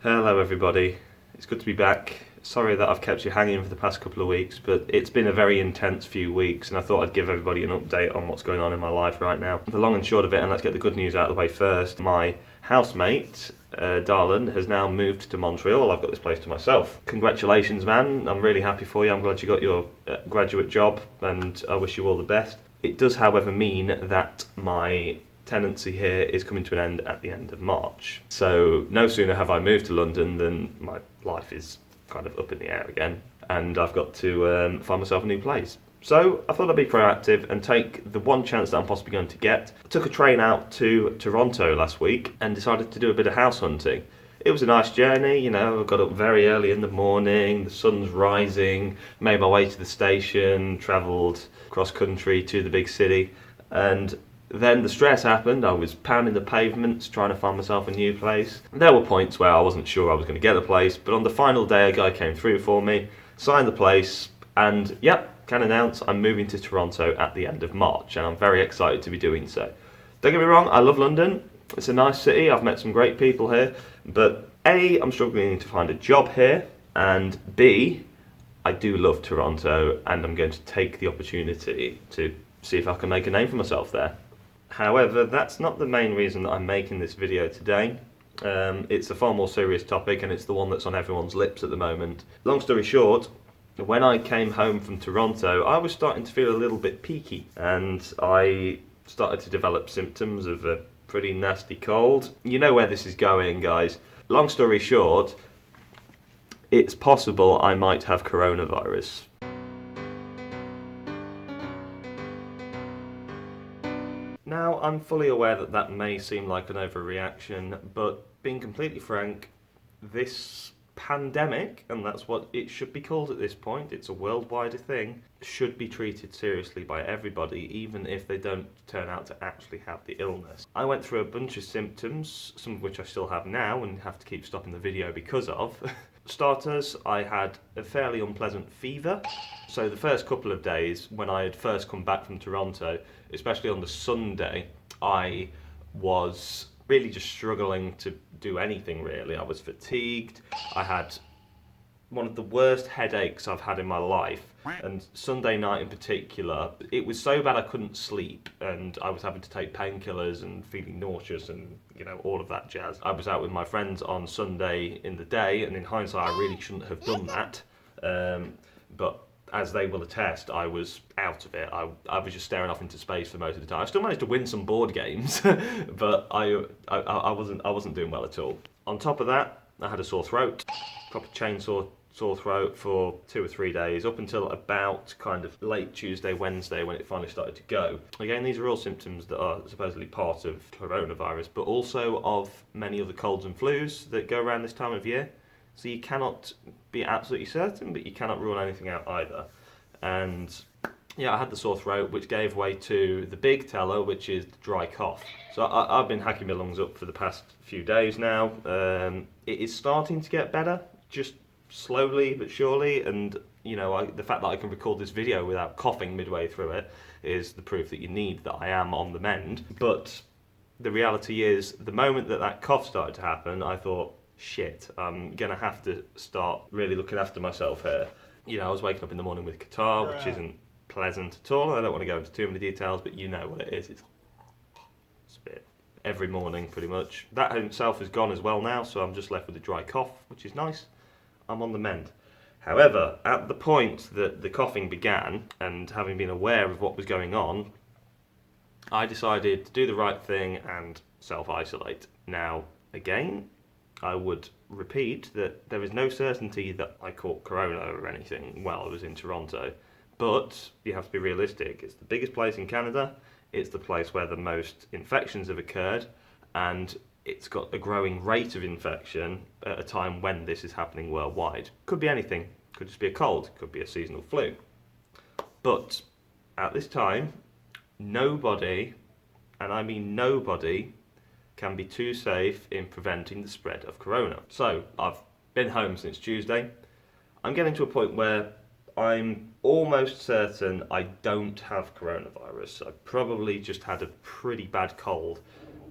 Hello everybody, it's good to be back. Sorry that I've kept you hanging for the past couple of weeks, but it's been a very intense few weeks and I thought I'd give everybody an update on what's going on in my life right now. The long and short of it, and let's get the good news out of the way first, my housemate, Darlin, has now moved to Montreal. I've got this place to myself. Congratulations, man, I'm really happy for you. I'm glad you got your graduate job and I wish you all the best. It does, however, mean that my tenancy here is coming to an end at the end of March. So no sooner have I moved to London than my life is kind of up in the air again and I've got to find myself a new place. So I thought I'd be proactive and take the one chance that I'm possibly going to get. I took a train out to Toronto last week and decided to do a bit of house hunting. It was a nice journey, you know, I got up very early in the morning, the sun's rising, made my way to the station, travelled cross country to the big city, and then the stress happened. I was pounding the pavements trying to find myself a new place. There were points where I wasn't sure I was going to get the place, but on the final day a guy came through for me, signed the place, and yep, can announce I'm moving to Toronto at the end of March, and I'm very excited to be doing so. Don't get me wrong, I love London. It's a nice city, I've met some great people here, but A, I'm struggling to find a job here, and B, I do love Toronto, and I'm going to take the opportunity to see if I can make a name for myself there. However, that's not the main reason that I'm making this video today. It's a far more serious topic and it's the one that's on everyone's lips at the moment. Long story short, when I came home from Toronto, I was starting to feel a little bit peaky and I started to develop symptoms of a pretty nasty cold. You know where this is going, guys. Long story short, it's possible I might have coronavirus. Now, I'm fully aware that that may seem like an overreaction, but being completely frank, this pandemic, and that's what it should be called at this point, it's a worldwide thing, should be treated seriously by everybody, even if they don't turn out to actually have the illness. I went through a bunch of symptoms, some of which I still have now and have to keep stopping the video because of. Starters, I had a fairly unpleasant fever. So the first couple of days when I had first come back from Toronto, especially on the Sunday, I was really just struggling to do anything really. I was fatigued, I had one of the worst headaches I've had in my life, and Sunday night in particular, it was so bad I couldn't sleep and I was having to take painkillers and feeling nauseous and you know all of that jazz. I was out with my friends on Sunday in the day and in hindsight I really shouldn't have done that, but as they will attest, I was out of it. I was just staring off into space for most of the time. I still managed to win some board games, but I wasn't doing well at all. On top of that, I had a sore throat, proper chainsaw sore throat for 2 or 3 days, up until about kind of late Tuesday, Wednesday, when it finally started to go. Again, these are all symptoms that are supposedly part of coronavirus, but also of many other colds and flus that go around this time of year. So you cannot be absolutely certain, but you cannot rule anything out either. And yeah, I had the sore throat, which gave way to the big teller, which is the dry cough. So I've been hacking my lungs up for the past few days now. It is starting to get better, just slowly but surely. And you know, the fact that I can record this video without coughing midway through it is the proof that you need that I am on the mend. But the reality is, the moment that that cough started to happen, I thought, shit, I'm gonna have to start really looking after myself here. You know, I was waking up in the morning with catarrh, which isn't pleasant at all. I don't want to go into too many details, but you know what it is. It's a bit every morning, pretty much. That in itself is gone as well now, so I'm just left with a dry cough, which is nice. I'm on the mend. However, at the point that the coughing began, and having been aware of what was going on, I decided to do the right thing and self-isolate. Now, again, I would repeat that there is no certainty that I caught corona or anything while I was in Toronto, but you have to be realistic. It's the biggest place in Canada, it's the place where the most infections have occurred, and it's got a growing rate of infection at a time when this is happening worldwide. Could be anything, could just be a cold, could be a seasonal flu. But at this time, nobody, and I mean nobody, can be too safe in preventing the spread of corona. So I've been home since Tuesday. I'm getting to a point where I'm almost certain I don't have coronavirus. I probably just had a pretty bad cold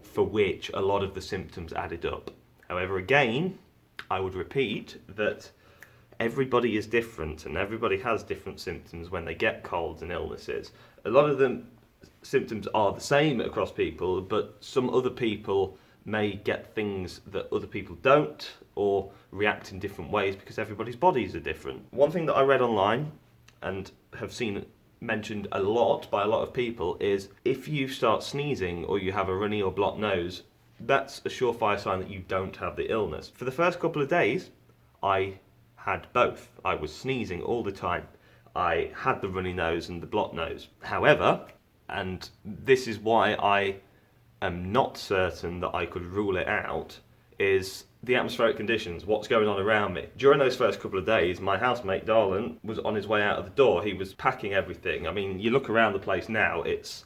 for which a lot of the symptoms added up. However, again, I would repeat that everybody is different and everybody has different symptoms when they get colds and illnesses. A lot of them symptoms are the same across people, but some other people may get things that other people don't or react in different ways because everybody's bodies are different. One thing that I read online and have seen mentioned a lot by a lot of people is if you start sneezing or you have a runny or blocked nose, that's a surefire sign that you don't have the illness. For the first couple of days, I had both. I was sneezing all the time. I had the runny nose and the blocked nose. However, and this is why I am not certain that I could rule it out, is the atmospheric conditions, what's going on around me. During those first couple of days, my housemate Darlan was on his way out of the door. He was packing everything. I mean, you look around the place now, it's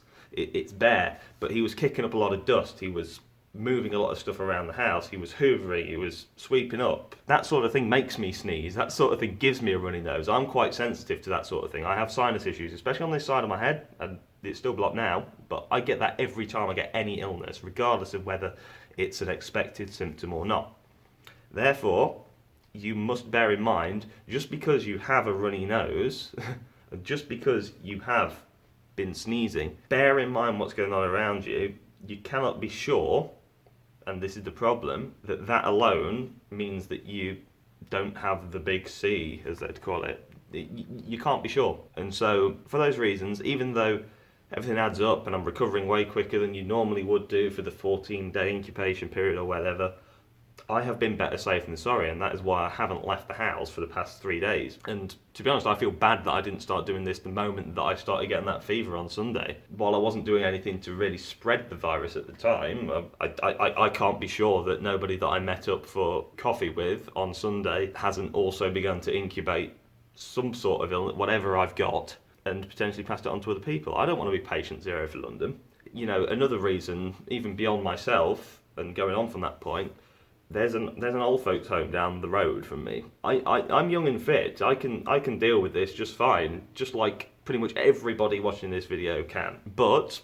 bare, but he was kicking up a lot of dust. He was moving a lot of stuff around the house. He was hoovering, he was sweeping up. That sort of thing makes me sneeze. That sort of thing gives me a runny nose. I'm quite sensitive to that sort of thing. I have sinus issues, especially on this side of my head, and it's still blocked now, but I get that every time I get any illness, regardless of whether it's an expected symptom or not. Therefore, you must bear in mind, just because you have a runny nose, just because you have been sneezing, bear in mind what's going on around you. You cannot be sure, and this is the problem, that that alone means that you don't have the big C, as they'd call it. You can't be sure. And so, for those reasons, even though everything adds up and I'm recovering way quicker than you normally would do for the 14-day incubation period or whatever, I have been better safe than sorry, and that is why I haven't left the house for the past 3 days. And to be honest, I feel bad that I didn't start doing this the moment that I started getting that fever on Sunday. While I wasn't doing anything to really spread the virus at the time, I can't be sure that nobody that I met up for coffee with on Sunday hasn't also begun to incubate some sort of illness, whatever I've got, and potentially passed it on to other people. I don't want to be patient zero for London. You know, another reason, even beyond myself, and going on from that point, there's an old folks home down the road from me. I'm young and fit. I can deal with this just fine, just like pretty much everybody watching this video can. But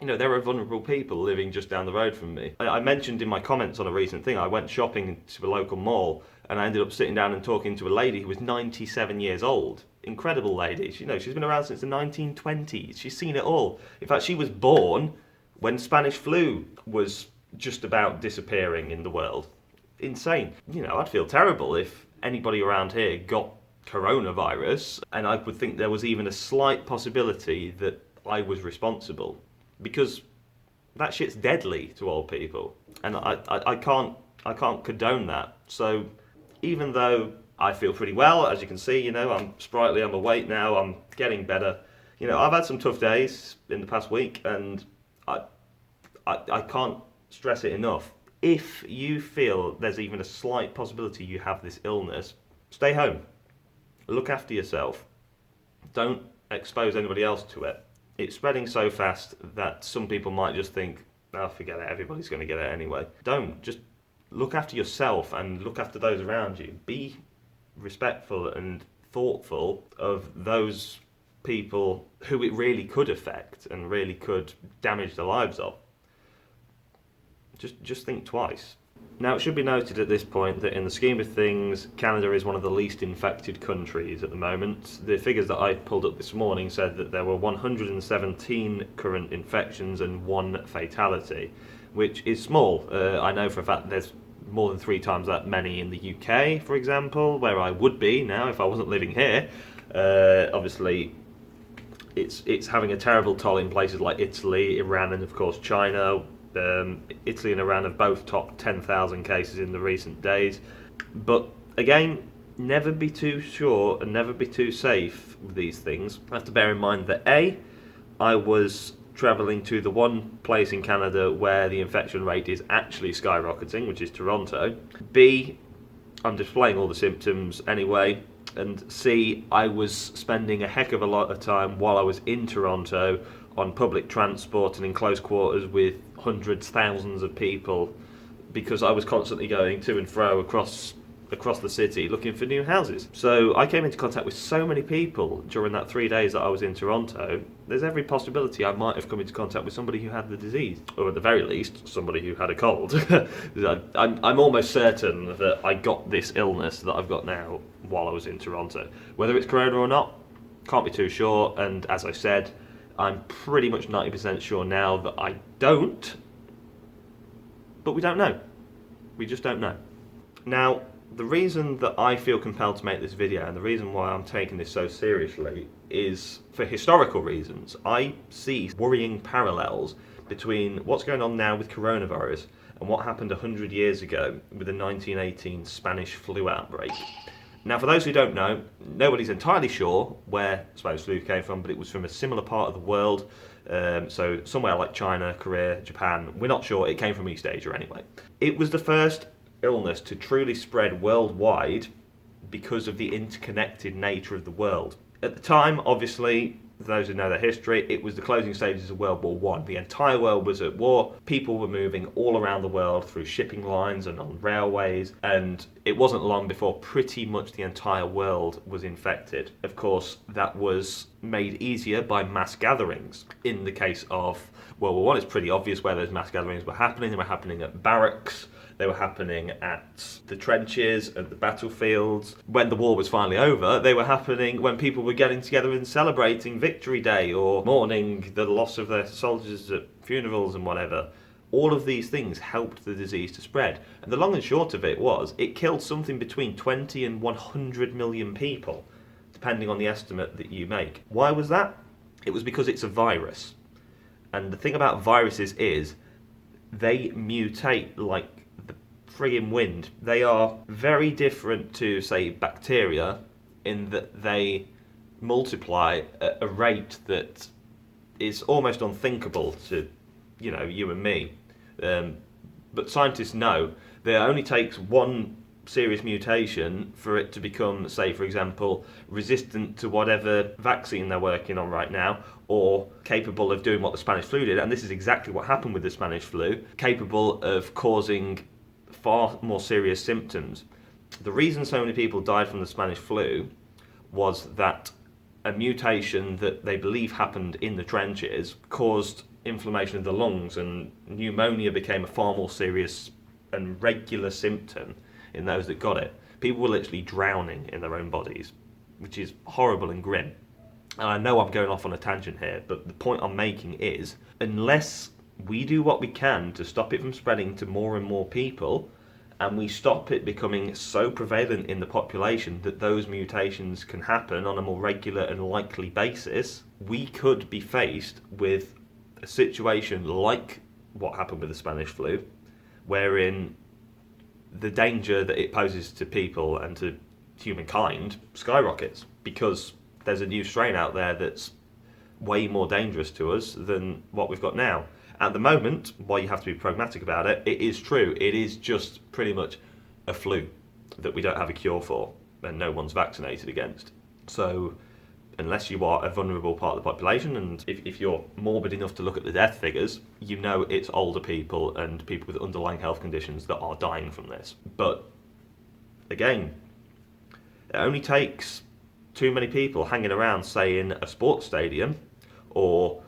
you know, there are vulnerable people living just down the road from me. I mentioned in my comments on a recent thing, I went shopping to a local mall and I ended up sitting down and talking to a lady who was 97 years old. Incredible lady. You know, she's been around since the 1920s. She's seen it all. In fact, she was born when Spanish flu was just about disappearing in the world. Insane. You know, I'd feel terrible if anybody around here got coronavirus, and I would think there was even a slight possibility that I was responsible, because that shit's deadly to old people, and I can't condone that. So even though I feel pretty well, as you can see, you know, I'm sprightly, I'm awake now, I'm getting better. You know, I've had some tough days in the past week, and I can't stress it enough. If you feel there's even a slight possibility you have this illness, stay home. Look after yourself. Don't expose anybody else to it. It's spreading so fast that some people might just think, oh, forget it, everybody's going to get it anyway. Don't. Just look after yourself and look after those around you. Be respectful and thoughtful of those people who it really could affect and really could damage the lives of. Just think twice. Now, it should be noted at this point that in the scheme of things, Canada is one of the least infected countries at the moment. The figures that I pulled up this morning said that there were 117 current infections and 1 fatality, which is small. I know for a fact there's more than 3 times that many in the UK, for example, where I would be now if I wasn't living here. Obviously, it's having a terrible toll in places like Italy, Iran, and of course China. Italy and Iran have both topped 10,000 cases in the recent days. But again, never be too sure and never be too safe with these things. I have to bear in mind that A, I was travelling to the one place in Canada where the infection rate is actually skyrocketing, which is Toronto. B, I'm displaying all the symptoms anyway. And C, I was spending a heck of a lot of time while I was in Toronto on public transport and in close quarters with hundreds, thousands of people, because I was constantly going to and fro across across the city looking for new houses. So I came into contact with so many people during that 3 days that I was in Toronto. There's every possibility I might have come into contact with somebody who had the disease, or at the very least, somebody who had a cold. I'm almost certain that I got this illness that I've got now while I was in Toronto. Whether it's corona or not, can't be too sure, and as I said, I'm pretty much 90% sure now that I don't, but we don't know. We just don't know. Now, the reason that I feel compelled to make this video, and the reason why I'm taking this so seriously, is for historical reasons. I see worrying parallels between what's going on now with coronavirus and what happened 100 years ago with the 1918 Spanish flu outbreak. Now, for those who don't know, nobody's entirely sure where Spanish flu came from, but it was from a similar part of the world. So somewhere like China, Korea, Japan, we're not sure. It came from East Asia anyway. It was the first illness to truly spread worldwide because of the interconnected nature of the world. At the time, obviously, those who know the history, it was the closing stages of World War One. The entire world was at war. People were moving all around the world through shipping lines and on railways, and it wasn't long before pretty much the entire world was infected. Of course, that was made easier by mass gatherings. In the case of World War One, it's pretty obvious where those mass gatherings were happening. They were happening at barracks. They were happening at the trenches, at the battlefields. When the war was finally over, they were happening when people were getting together and celebrating Victory Day or mourning the loss of their soldiers at funerals and whatever. All of these things helped the disease to spread. And the long and short of it was, it killed something between 20 and 100 million people, depending on the estimate that you make. Why was that? It was because it's a virus. And the thing about viruses is, they mutate like friggin' wind. They are very different to, say, bacteria in that they multiply at a rate that is almost unthinkable to, you and me. But scientists know that it only takes one serious mutation for it to become, say, for example, resistant to whatever vaccine they're working on right now, or capable of doing what the Spanish flu did, and this is exactly what happened with the Spanish flu, capable of causing far more serious symptoms. The reason so many people died from the Spanish flu was that a mutation that they believe happened in the trenches caused inflammation of the lungs, and pneumonia became a far more serious and regular symptom in those that got it. People were literally drowning in their own bodies, which is horrible and grim. And I know I'm going off on a tangent here, but the point I'm making is, unless we do what we can to stop it from spreading to more and more people, and we stop it becoming so prevalent in the population that those mutations can happen on a more regular and likely basis, we could be faced with a situation like what happened with the Spanish flu, wherein the danger that it poses to people and to humankind skyrockets, because there's a new strain out there that's way more dangerous to us than what we've got now. At the moment, while you have to be pragmatic about it, it is true. It is just pretty much a flu that we don't have a cure for and no one's vaccinated against. So unless you are a vulnerable part of the population, and if you're morbid enough to look at the death figures, you know it's older people and people with underlying health conditions that are dying from this. But again, it only takes too many people hanging around, say, in a sports stadium, or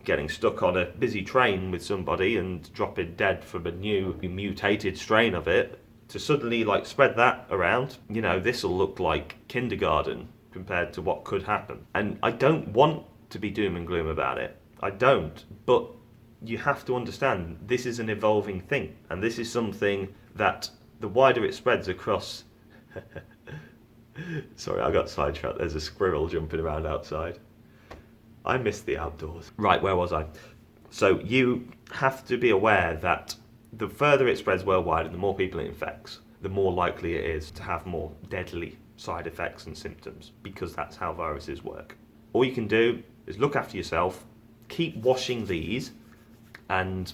getting stuck on a busy train with somebody and dropping dead from a new mutated strain of it, to suddenly spread that around. This will look like kindergarten compared to what could happen. And I don't want to be doom and gloom about it. I don't. But you have to understand, this is an evolving thing, and this is something that the wider it spreads across sorry, I got sidetracked. There's a squirrel jumping around outside. I miss the outdoors. Right, where was I? So you have to be aware that the further it spreads worldwide and the more people it infects, the more likely it is to have more deadly side effects and symptoms, because that's how viruses work. All you can do is look after yourself, keep washing these, and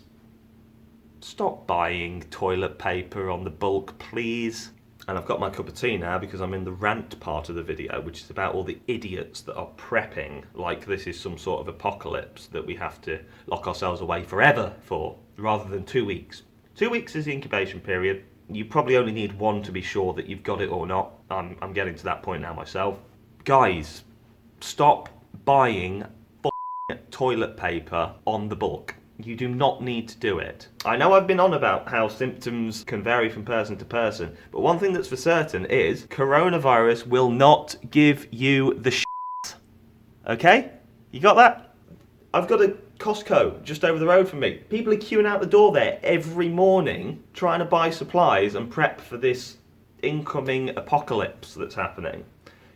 stop buying toilet paper on the bulk, please. And I've got my cup of tea now because I'm in the rant part of the video, which is about all the idiots that are prepping like this is some sort of apocalypse that we have to lock ourselves away forever for, rather than 2 weeks. 2 weeks is the incubation period. You probably only need one to be sure that you've got it or not. I'm getting to that point now myself. Guys, stop buying toilet paper on the bulk. You do not need to do it. I know I've been on about how symptoms can vary from person to person, but one thing that's for certain is coronavirus will not give you the shit. Okay? You got that? I've got a Costco just over the road from me. People are queuing out the door there every morning trying to buy supplies and prep for this incoming apocalypse that's happening.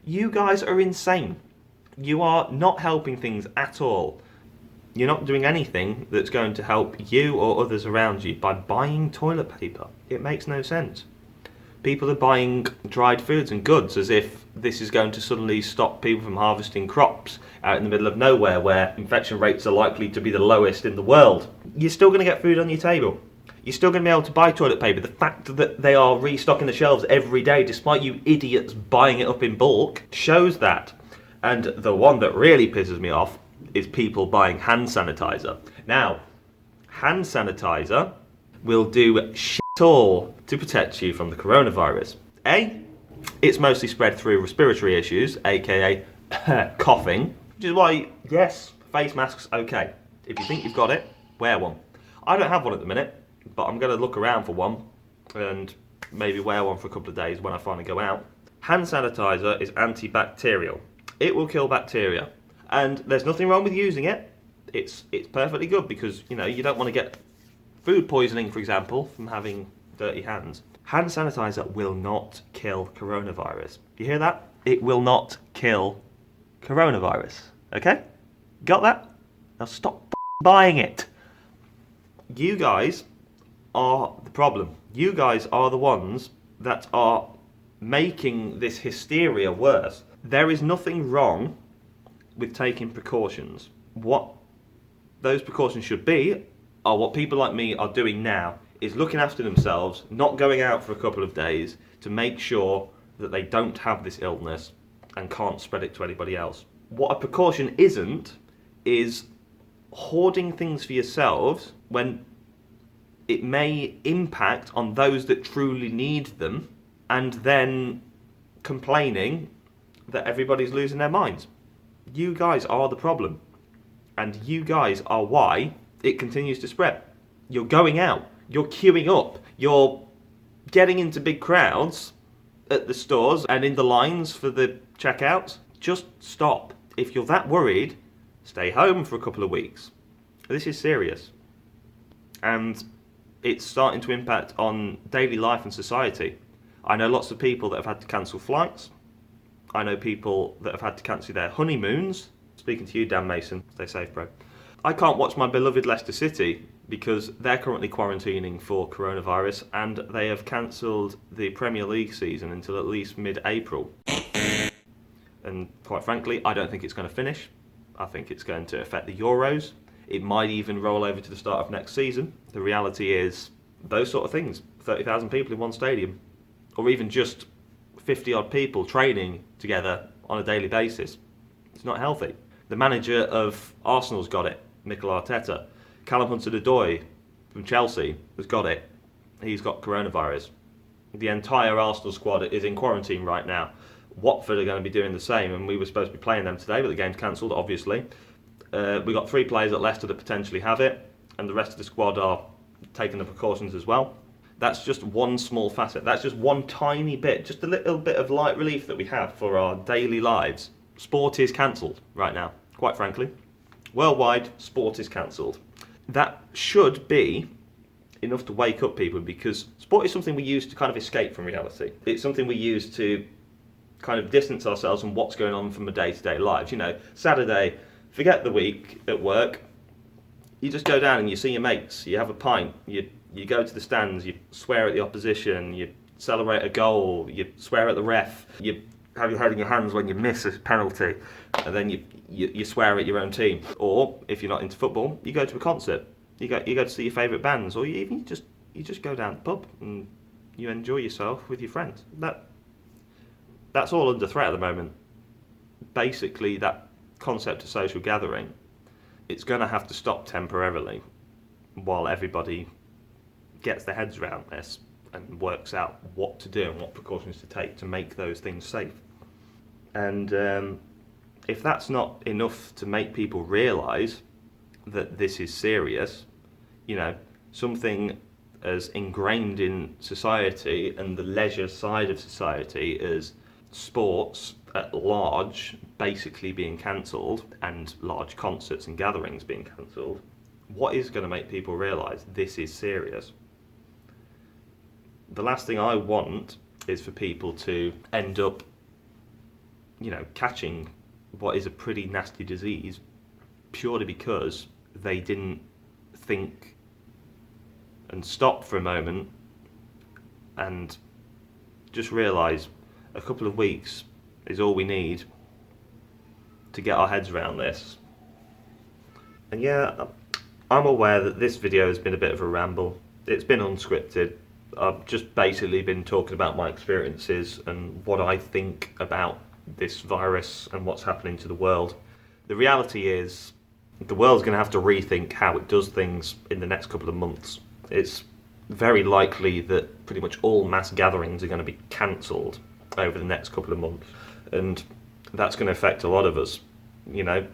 You guys are insane. You are not helping things at all. You're not doing anything that's going to help you or others around you by buying toilet paper. It makes no sense. People are buying dried foods and goods as if this is going to suddenly stop people from harvesting crops out in the middle of nowhere where infection rates are likely to be the lowest in the world. You're still going to get food on your table. You're still going to be able to buy toilet paper. The fact that they are restocking the shelves every day, despite you idiots buying it up in bulk, shows that. And the one that really pisses me off is people buying hand sanitizer. Now, hand sanitizer will do shit all to protect you from the coronavirus. A, it's mostly spread through respiratory issues, aka coughing, which is why, yes, face masks, okay. If you think you've got it, wear one. I don't have one at the minute, but I'm going to look around for one and maybe wear one for a couple of days when I finally go out. Hand sanitizer is antibacterial. It will kill bacteria. And there's nothing wrong with using it. It's perfectly good because, you know, you don't want to get food poisoning, for example, from having dirty hands. Hand sanitizer will not kill coronavirus. You hear that? It will not kill coronavirus. Okay? Got that? Now stop buying it. You guys are the problem. You guys are the ones that are making this hysteria worse. There is nothing wrong with taking precautions. What those precautions should be are what people like me are doing now, is looking after themselves, not going out for a couple of days to make sure that they don't have this illness and can't spread it to anybody else. What a precaution isn't is hoarding things for yourselves when it may impact on those that truly need them and then complaining that everybody's losing their minds. You guys are the problem, and you guys are why it continues to spread. You're going out, you're queuing up, you're getting into big crowds at the stores and in the lines for the checkouts. Just stop. If you're that worried, stay home for a couple of weeks. This is serious, and it's starting to impact on daily life and society. I know lots of people that have had to cancel flights. I know people that have had to cancel their honeymoons. Speaking to you, Dan Mason, stay safe, bro. I can't watch my beloved Leicester City because they're currently quarantining for coronavirus and they have cancelled the Premier League season until at least mid-April. And quite frankly, I don't think it's going to finish. I think it's going to affect the Euros. It might even roll over to the start of next season. The reality is, those sort of things, 30,000 people in one stadium, or even just 50 odd people training together on a daily basis. It's not healthy. The manager of Arsenal's got it, Mikel Arteta. Callum Hudson-Odoi from Chelsea has got it. He's got coronavirus. The entire Arsenal squad is in quarantine right now. Watford are going to be doing the same, and we were supposed to be playing them today, but the game's cancelled, obviously. We got 3 players at Leicester that potentially have it, and the rest of the squad are taking the precautions as well. That's just one small facet. That's just one tiny bit, just a little bit of light relief that we have for our daily lives. Sport is cancelled right now, quite frankly. Worldwide, sport is cancelled. That should be enough to wake up people, because sport is something we use to kind of escape from reality. It's something we use to kind of distance ourselves from what's going on from the day-to-day lives. You know, Saturday, forget the week at work. You just go down and you see your mates, you have a pint, you go to the stands, you swear at the opposition, you celebrate a goal, you swear at the ref, you have your head in your hands when you miss a penalty, and then you swear at your own team. Or if you're not into football, you go to a concert, you go to see your favourite bands, or you just go down to the pub and you enjoy yourself with your friends. That's all under threat at the moment. Basically, that concept of social gathering, it's going to have to stop temporarily while everybody gets their heads around this. and works out what to do and what precautions to take to make those things safe. And if that's not enough to make people realise that this is serious, you know, something as ingrained in society and the leisure side of society as sports at large basically being cancelled and large concerts and gatherings being cancelled, what is going to make people realise this is serious? The last thing I want is for people to end up, you know, catching what is a pretty nasty disease purely because they didn't think and stop for a moment and just realise a couple of weeks is all we need to get our heads around this. And yeah, I'm aware that this video has been a bit of a ramble. It's been unscripted. I've just basically been talking about my experiences and what I think about this virus and what's happening to the world. The reality is the world's going to have to rethink how it does things in the next couple of months. It's very likely that pretty much all mass gatherings are going to be cancelled over the next couple of months, and that's going to affect a lot of us, you know,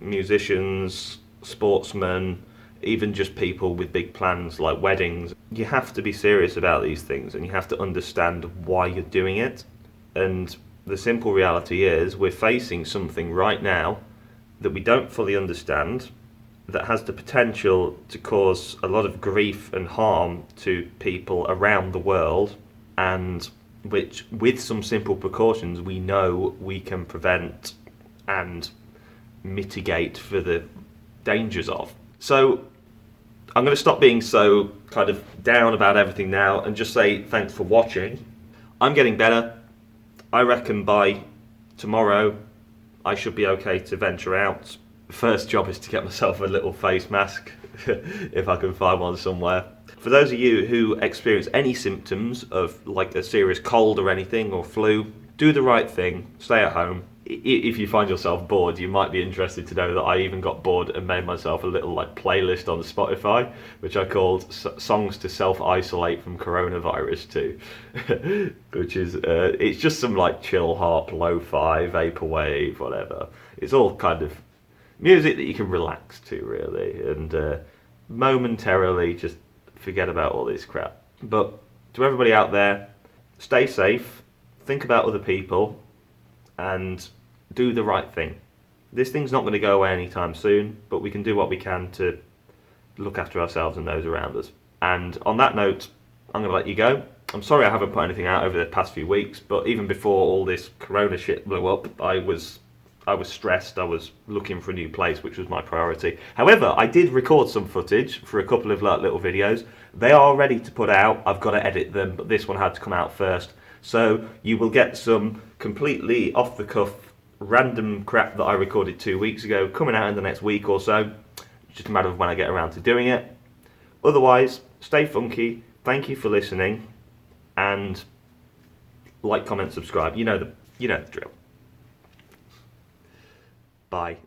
musicians, sportsmen, even just people with big plans like weddings. You have to be serious about these things and you have to understand why you're doing it. And the simple reality is we're facing something right now that we don't fully understand, that has the potential to cause a lot of grief and harm to people around the world, and which, with some simple precautions, we know we can prevent and mitigate for the dangers of. So I'm going to stop being so kind of down about everything now and just say thanks for watching. I'm getting better. I reckon by tomorrow I should be okay to venture out. The first job is to get myself a little face mask, if I can find one somewhere. For those of you who experience any symptoms of like a serious cold or anything, or flu, do the right thing, stay at home. If you find yourself bored, you might be interested to know that I even got bored and made myself a little like playlist on Spotify, which I called Songs to Self-Isolate from Coronavirus to, which is, it's just some like chill hop, lo-fi, vaporwave, whatever. It's all kind of music that you can relax to, really, and momentarily just forget about all this crap. But to everybody out there, stay safe, think about other people, and do the right thing. This thing's not going to go away anytime soon, but we can do what we can to look after ourselves and those around us. And on that note, I'm going to let you go. I'm sorry I haven't put anything out over the past few weeks, but even before all this corona shit blew up, I was stressed. I was looking for a new place, which was my priority. However, I did record some footage for a couple of like little videos. They are ready to put out. I've got to edit them, but this one had to come out first. So you will get some completely off the cuff random crap that I recorded 2 weeks ago coming out in the next week or so. It's just a matter of when I get around to doing it. Otherwise, stay funky. Thank you for listening, and like, comment, subscribe. You know the drill. Bye.